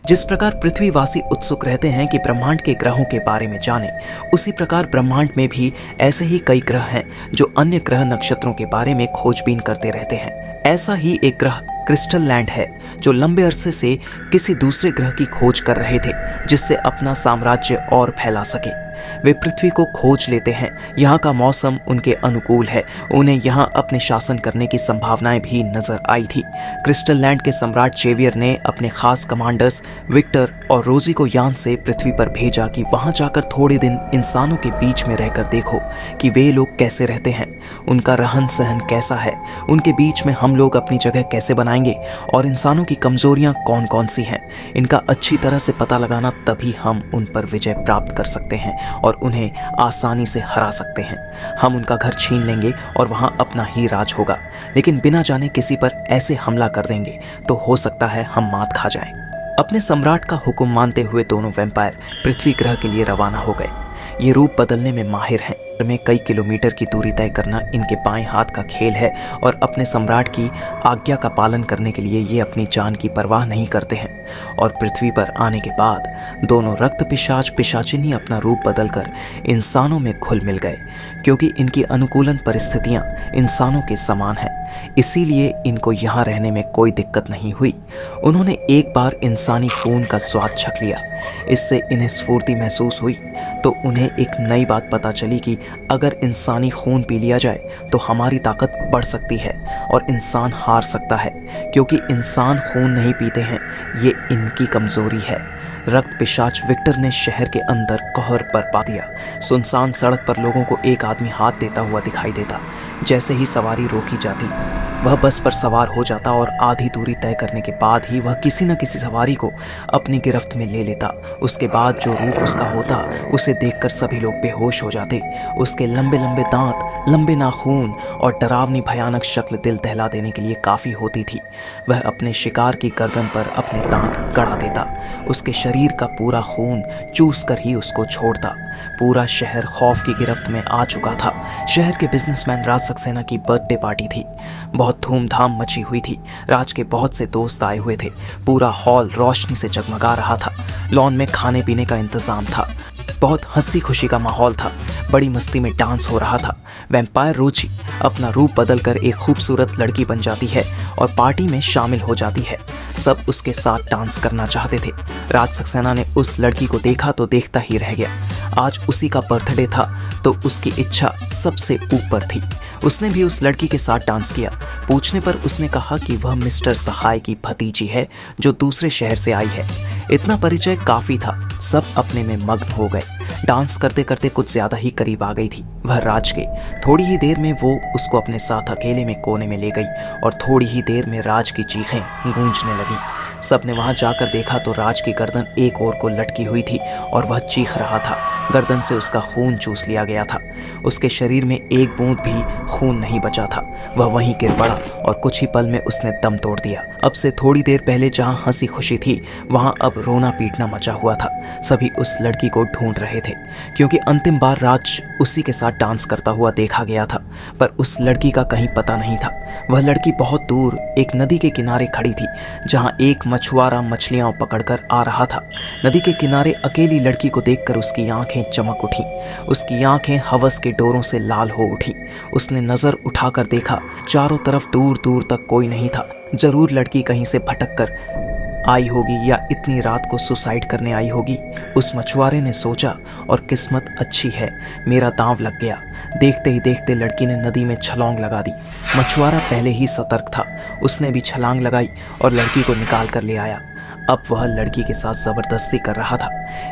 जिस प्रकार पृथ्वीवासी उत्सुक रहते हैं कि ब्रह्मांड के ग्रहों के बारे में जानें, उसी प्रकार ब्रह्मांड में भी ऐसे ही कई ग्रह हैं जो अन्य ग्रह नक्षत्रों के बारे में खोजबीन करते रहते हैं। ऐसा ही एक ग्रह क्रिस्टल लैंड है जो लंबे अरसे से किसी दूसरे ग्रह की खोज कर रहे थे जिससे अपना साम्राज्य और फैला सके। वे पृथ्वी को खोज लेते हैं। यहाँ का मौसम उनके अनुकूल है। उन्हें यहाँ अपने शासन करने की संभावनाएं भी नजर आई थी। क्रिस्टल लैंड के सम्राट जेवियर ने अपने खास कमांडर्स विक्टर और रोजी को यान से पृथ्वी पर भेजा कि वहां जाकर थोड़े दिन इंसानों के बीच में रहकर देखो कि वे लोग कैसे रहते हैं, उनका रहन सहन कैसा है, उनके बीच में हम लोग अपनी जगह कैसे बनाएंगे और इंसानों की कमजोरियां कौन कौन सी हैं। इनका अच्छी तरह से पता लगाना, तभी हम उन पर विजय प्राप्त कर सकते हैं और उन्हें आसानी से हरा सकते हैं। हम उनका घर छीन लेंगे और वहां अपना ही राज होगा, लेकिन बिना जाने किसी पर ऐसे हमला कर देंगे तो हो सकता है हम मात खा जाएं। अपने सम्राट का हुक्म मानते हुए दोनों वैम्पायर पृथ्वी ग्रह के लिए रवाना हो गए। ये रूप बदलने में माहिर हैं। में कई किलोमीटर की दूरी तय करना इनके बाएं हाथ का खेल है और अपने सम्राट की आज्ञा का पालन करने के लिए ये अपनी जान की परवाह नहीं करते हैं। और पृथ्वी पर आने के बाद दोनों रक्त पिशाच पिशाचिनी अपना रूप बदलकर इंसानों में घुल मिल गए, क्योंकि इनकी अनुकूलन परिस्थितियां इंसानों के समान हैं। इसीलिए इनको यहाँ रहने में कोई दिक्कत नहीं हुई। उन्होंने एक बार इंसानी खून का स्वाद छक लिया। इससे इन्हें स्फूर्ति महसूस हुई। तो उन्हें एक नई बात पता चली कि अगर इंसानी खून पी लिया जाए तो हमारी ताकत बढ़ सकती है और इंसान हार सकता है, क्योंकि इंसान खून नहीं पीते हैं। ये इनकी कमजोरी है। रक्त पिशाच विक्टर ने शहर के अंदर कहर बरपा दिया। सुनसान सड़क पर लोगों को एक आदमी हाथ देता हुआ दिखाई देता। जैसे ही सवारी रोकी जाती, वह बस पर सवार हो जाता और आधी दूरी तय करने के बाद ही वह किसी न किसी सवारी को अपनी गिरफ्त में ले लेता। उसके बाद जो रूप उसका होता, उसे देखकर सभी लोग बेहोश हो जाते। उसके लंबे लंबे दांत, लंबे नाखून और डरावनी भयानक शक्ल दिल दहला देने के लिए काफ़ी होती थी। वह अपने शिकार की गर्दन पर अपने दांत गड़ा देता। उसके शरीर का पूरा खून चूस कर ही उसको छोड़ता। पूरा शहर खौफ की गिरफ्त में आ चुका था। शहर के बिजनेसमैन राज सक्सेना की बर्थडे पार्टी थी। बहुत धूमधाम मची हुई थी। राज के बहुत से दोस्त आए हुए थे। पूरा हॉल रोशनी से जगमगा रहा था। लॉन में खाने पीने का इंतजाम था। बहुत हंसी खुशी का माहौल था। बड़ी मस्ती में डांस हो रहा था। वैम्पायर रोजी अपना रूप बदलकर एक खूबसूरत लड़की बन जाती है और पार्टी में शामिल हो जाती है। सब उसके साथ डांस करना चाहते थे। राज सक्सेना ने उस लड़की को देखा तो देखता ही रह गया। आज उसी का बर्थडे था तो उसकी इच्छा सबसे ऊपर थी। उसने भी उस लड़की के साथ डांस किया। पूछने पर उसने कहा कि वह मिस्टर सहाय की भतीजी है जो दूसरे शहर से आई है। इतना परिचय काफी था। सब अपने में मग्न हो गए। डांस करते करते कुछ ज्यादा ही करीब आ गई थी वह राज के। थोड़ी ही देर में वो उसको अपने साथ अकेले में कोने में ले गई और थोड़ी ही देर में राज की चीखें गूंजने लगी। सबने वहां जाकर देखा तो राज की गर्दन एक ओर को लटकी हुई थी और वह चीख रहा था। गर्दन से उसका खून चूस लिया गया था। उसके शरीर में एक बूंद भी खून नहीं बचा था। वह वहीं गिर पड़ा और कुछ ही पल में उसने दम तोड़ दिया। अब से थोड़ी देर पहले जहां हंसी खुशी थी, वहां अब रोना पीटना मचा हुआ था। सभी उस लड़की को ढूंढ रहे थे, क्योंकि अंतिम बार राज उसी के साथ डांस करता हुआ देखा गया था। पर उस लड़की का कहीं पता नहीं था। वह लड़की बहुत दूर एक नदी के किनारे खड़ी थी, जहां एक मछुआरा मछलियां पकड़कर आ रहा था। नदी के किनारे अकेली लड़की को देखकर उसकी आंखें चमक उठी। उसकी आंखें हवस के डोरों से लाल हो उठी। उसने नजर उठाकर देखा, चारों तरफ दूर दूर तक कोई नहीं था। जरूर लड़की कहीं से भटक कर आई होगी या इतनी रात को सुसाइड करने आई होगी। उस मछुआरे ने सोचा, और किस्मत अच्छी है, मेरा दांव लग गया। देखते ही देखते लड़की ने नदी में छलांग लगा दी। मछुआरा पहले ही सतर्क था। उसने भी छलांग लगाई और लड़की को निकाल कर ले आया। अब वह लड़की के साथ जबरदस्ती कर रहा था।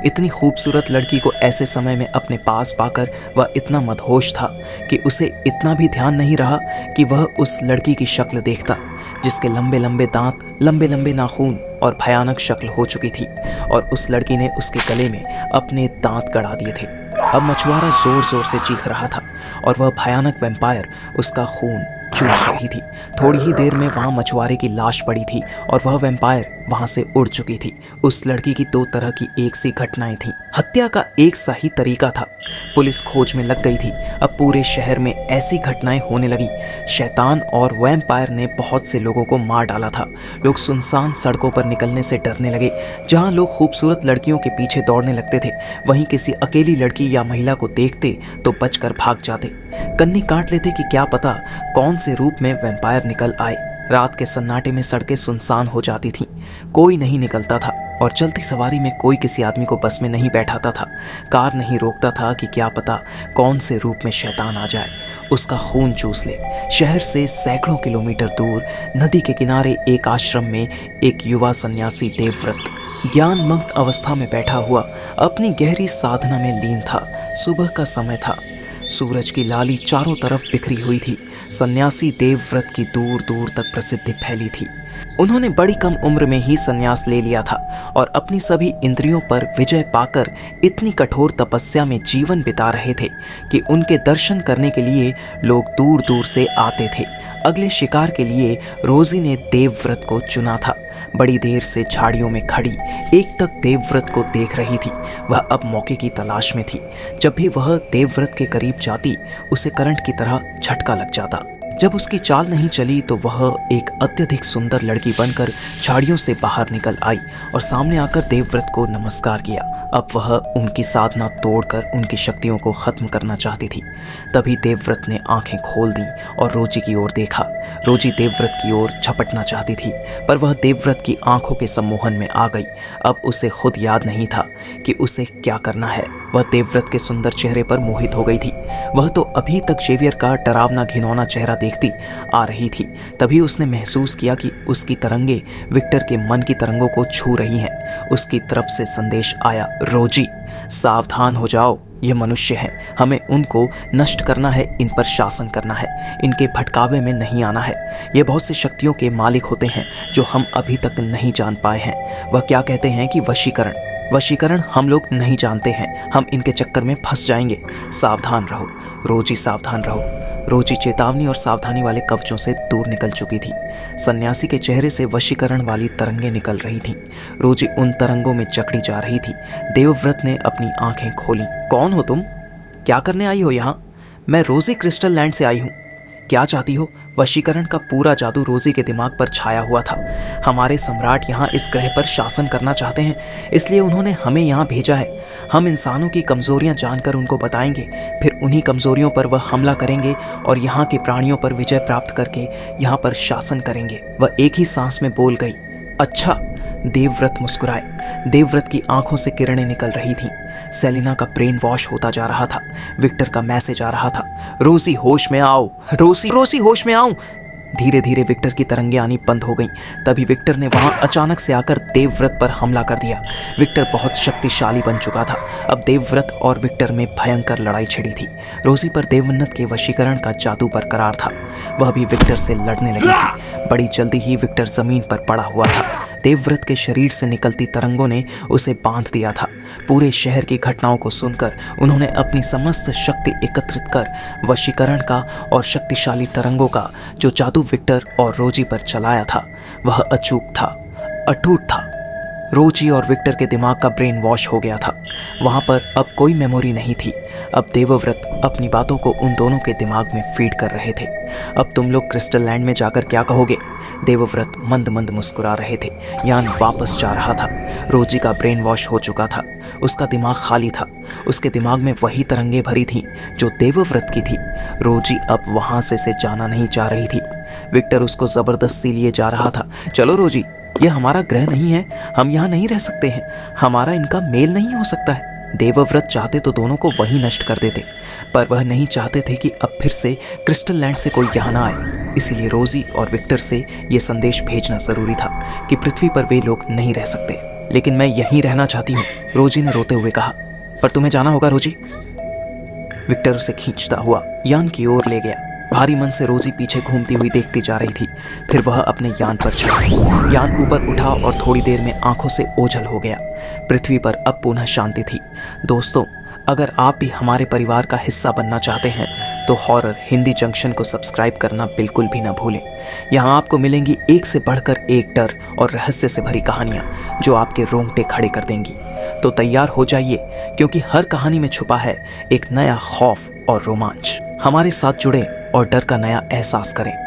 इतनी खूबसूरत लड़की को ऐसे समय में अपने पास पाकर वह इतना मदहोश था कि उसे इतना भी ध्यान नहीं रहा कि वह उस लड़की की शक्ल देखता, जिसके लंबे लंबे दांत, लंबे लंबे नाखून और भयानक शक्ल हो चुकी थी। और उस लड़की ने उसके गले में अपने दांत गड़ा दिए थे। अब मछुआरा जोर जोर से चीख रहा था और वह भयानक वैम्पायर उसका खून चूस रही थी। थोड़ी ही देर में वहां मछुआरे की लाश पड़ी थी और वह वैम्पायर वहां से उड़ चुकी थी। उस लड़की की दो तरह की एक सी घटनाएं थीं। हत्या का एक सा ही तरीका था। पुलिस खोज में लग गई थी। अब पूरे शहर में ऐसी घटनाएं होने लगी। शैतान और वैम्पायर ने बहुत से लोगों को मार डाला था। लोग सुनसान सड़कों पर निकलने से डरने लगे। जहां लोग खूबसूरत लड़कियों के पीछे दौड़ने लगते थे, वहीं किसी अकेली लड़की या महिला को देखते तो बचकर भाग जाते। कन्नी काट लेते कि क्या पता कौन से रूप में वैम्पायर निकल आए। रात के सन्नाटे में सड़कें सुनसान हो जाती थीं। कोई नहीं निकलता था और चलती सवारी में कोई किसी आदमी को बस में नहीं बैठाता था। कार नहीं रोकता था कि क्या पता कौन से रूप में शैतान आ जाए, उसका खून चूस ले। शहर से सैकड़ों किलोमीटर दूर नदी के किनारे एक आश्रम में एक युवा सन्यासी देवव्रत ज्ञान मग्न अवस्था में बैठा हुआ अपनी गहरी साधना में लीन था। सुबह का समय था। सूरज की लाली चारों तरफ बिखरी हुई थी। सन्यासी देवव्रत की दूर दूर तक प्रसिद्धि फैली थी। उन्होंने बड़ी कम उम्र में ही संन्यास ले लिया था और अपनी सभी इंद्रियों पर विजय पाकर इतनी कठोर तपस्या में जीवन बिता रहे थे कि उनके दर्शन करने के लिए लोग दूर दूर से आते थे। अगले शिकार के लिए रोजी ने देवव्रत को चुना था। बड़ी देर से झाड़ियों में खड़ी एक तक देवव्रत को देख रही थी। वह अब मौके की तलाश में थी। जब भी वह देवव्रत के करीब जाती, उसे करंट की तरह झटका लग जाता। जब उसकी चाल नहीं चली तो वह एक अत्यधिक सुंदर लड़की बनकर झाड़ियों से बाहर निकल आई और सामने आकर देवव्रत को नमस्कार किया। अब वह उनकी साधना तोड़कर उनकी शक्तियों को खत्म करना चाहती थी। तभी देवव्रत ने आंखें खोल दी और रोजी की ओर देखा। रोजी देवव्रत की ओर झपटना चाहती थी, पर वह देवव्रत की आंखों के सम्मोहन में आ गई। अब उसे खुद याद नहीं था कि उसे क्या करना है। वह देवव्रत के सुंदर चेहरे पर मोहित हो गई थी। वह तो अभी तक जेवियर का डरावना घिनौना चेहरा देखती आ रही थी। तभी उसने महसूस किया कि उसकी तरंगे विक्टर के मन की तरंगों को छू रही हैं। उसकी तरफ से संदेश आया, रोजी सावधान हो जाओ, ये मनुष्य हैं, हमें उनको नष्ट करना है, इन पर शासन करना है, इनके भटकावे में नहीं आना है। ये बहुत सी शक्तियों के मालिक होते हैं जो हम अभी तक नहीं जान पाए हैं। वह क्या कहते हैं कि वशीकरण हम लोग नहीं जानते हैं। हम इनके चक्कर में फंस जाएंगे। सावधान रहो रोजी, सावधान रहो। रोजी चेतावनी और सावधानी वाले कवचों से दूर निकल चुकी थी। सन्यासी के चेहरे से वशीकरण वाली तरंगें निकल रही थीं। रोजी उन तरंगों में जकड़ी जा रही थी। देवव्रत ने अपनी आंखें खोली। कौन हो तुम? क्या करने आई हो यहाँ? मैं रोजी क्रिस्टल लैंड से आई हूँ। क्या चाहती हो? वशीकरण का पूरा जादू रोजी के दिमाग पर छाया हुआ था। हमारे सम्राट यहाँ इस ग्रह पर शासन करना चाहते हैं, इसलिए उन्होंने हमें यहाँ भेजा है। हम इंसानों की कमजोरियाँ जानकर उनको बताएंगे, फिर उन्हीं कमजोरियों पर वह हमला करेंगे और यहाँ के प्राणियों पर विजय प्राप्त करके यहाँ पर शासन करेंगे। वह एक ही सांस में बोल गई, अच्छा। देवव्रत मुस्कुराए। देवव्रत की आंखों से किरणें निकल रही थीं। सेलिना का ब्रेन वॉश होता जा रहा था। विक्टर का मैसेज आ रहा था, रोजी होश में आओ, रोजी होश में आओ। धीरे धीरे विक्टर की तरंगें आनी बंद हो गईं। तभी विक्टर ने वहां अचानक से आकर देवव्रत पर हमला कर दिया। विक्टर बहुत शक्तिशाली बन चुका था। अब देवव्रत और विक्टर में भयंकर लड़ाई छिड़ी थी। रोजी पर देवव्रत के वशीकरण का जादू बरकरार था। वह भी विक्टर से लड़ने लगी थी। बड़ी जल्दी ही विक्टर जमीन पर पड़ा हुआ था। देवव्रत के शरीर से निकलती तरंगों ने उसे बांध दिया था। पूरे शहर की घटनाओं को सुनकर उन्होंने अपनी समस्त शक्ति एकत्रित कर वशीकरण का और शक्तिशाली तरंगों का जो जादू विक्टर और रोजी पर चलाया था, वह अचूक था, अटूट था। रोजी और विक्टर के दिमाग का ब्रेन वॉश हो गया था। वहां पर अब कोई मेमोरी नहीं थी। अब देवव्रत अपनी बातों को उन दोनों के दिमाग में फीड कर रहे थे। अब तुम लोग क्रिस्टल लैंड में जाकर क्या कहोगे? देवव्रत मंद मंद मुस्कुरा रहे थे। यान वापस जा रहा था। रोजी का ब्रेन वॉश हो चुका था। उसका दिमाग खाली था। उसके दिमाग में वही तरंगे भरी थीं जो देवव्रत की थी। रोजी अब वहां से जाना नहीं चाह रही थी। विक्टर उसको जबरदस्ती लिए जा रहा था। चलो रोजी, यह हमारा ग्रह नहीं है, हम यहाँ नहीं रह सकते हैं, हमारा इनका मेल नहीं हो सकता है। देवव्रत चाहते तो दोनों को वहीं नष्ट कर देते, पर वह नहीं चाहते थे कि अब फिर से क्रिस्टल लैंड से कोई यहाँ ना आए। इसीलिए रोजी और विक्टर से यह संदेश भेजना जरूरी था कि पृथ्वी पर वे लोग नहीं रह सकते। लेकिन मैं यहीं रहना चाहती हूँ, रोजी ने रोते हुए कहा। पर तुम्हें जाना होगा रोजी। विक्टर उसे खींचता हुआ यान की ओर ले गया। भारी मन से रोजी पीछे घूमती हुई देखती जा रही थी। फिर वह अपने यान पर चढ़ी। यान ऊपर उठा और थोड़ी देर में आंखों से ओझल हो गया। पृथ्वी पर अब पुनः शांति थी। दोस्तों, अगर आप भी हमारे परिवार का हिस्सा बनना चाहते हैं तो हॉरर हिंदी जंक्शन को सब्सक्राइब करना बिल्कुल भी ना भूलें। यहाँ आपको मिलेंगी एक से बढ़कर एक डर और रहस्य से भरी कहानियाँ जो आपके रोंगटे खड़े कर देंगी। तो तैयार हो जाइए, क्योंकि हर कहानी में छुपा है एक नया खौफ और रोमांच। हमारे साथ जुड़े और डर का नया एहसास करें।